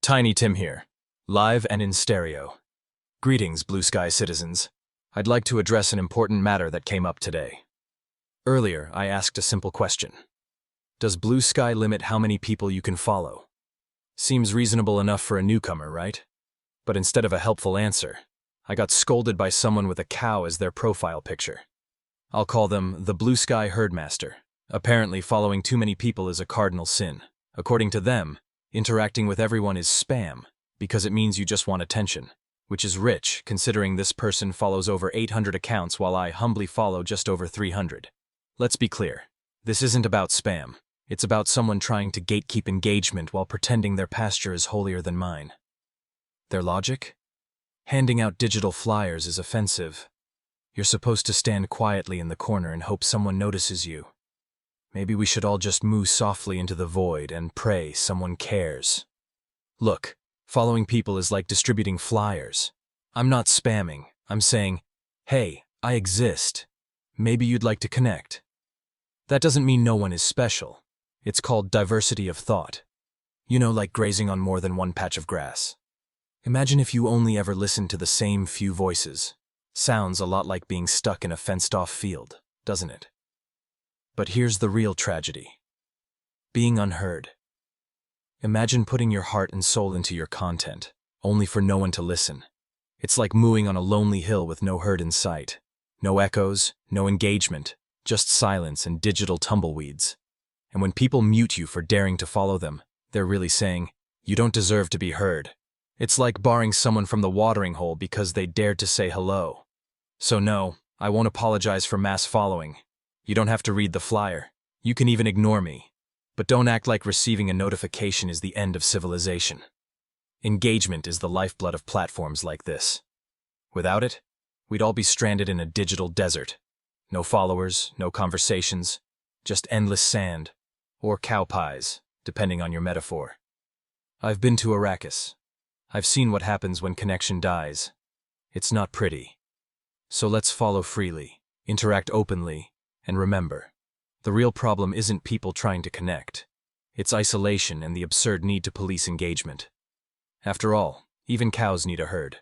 Tiny Tim here, live and in stereo. Greetings, Blue Sky citizens. I'd like to address an important matter that came up today. Earlier, I asked a simple question. Does Blue Sky limit how many people you can follow? Seems reasonable enough for a newcomer, right? But instead of a helpful answer, I got scolded by someone with a cow as their profile picture. I'll call them the Blue Sky herdmaster. Apparently, following too many people is a cardinal sin. According to them, interacting with everyone is spam, because it means you just want attention, which is rich considering this person follows over 800 accounts while I humbly follow just over 300. Let's be clear, this isn't about spam. It's about someone trying to gatekeep engagement while pretending their pasture is holier than mine. Their logic? Handing out digital flyers is offensive. You're supposed to stand quietly in the corner and hope someone notices you. Maybe we should all just moo softly into the void and pray someone cares. Look, following people is like distributing flyers. I'm not spamming. I'm saying, hey, I exist. Maybe you'd like to connect. That doesn't mean no one is special. It's called diversity of thought. You know, like grazing on more than one patch of grass. Imagine if you only ever listened to the same few voices. Sounds a lot like being stuck in a fenced-off field, doesn't it? But here's the real tragedy. Being unheard. Imagine putting your heart and soul into your content, only for no one to listen. It's like mooing on a lonely hill with no herd in sight. No echoes, no engagement, just silence and digital tumbleweeds. And when people mute you for daring to follow them, they're really saying, you don't deserve to be heard. It's like barring someone from the watering hole because they dared to say hello. So no, I won't apologize for mass following. You don't have to read the flyer. You can even ignore me. But don't act like receiving a notification is the end of civilization. Engagement is the lifeblood of platforms like this. Without it, we'd all be stranded in a digital desert. No followers, no conversations, just endless sand, or cow pies, depending on your metaphor. I've been to Arrakis. I've seen what happens when connection dies. It's not pretty. So let's follow freely, interact openly, and remember, the real problem isn't people trying to connect. It's isolation and the absurd need to police engagement. After all, even cows need a herd.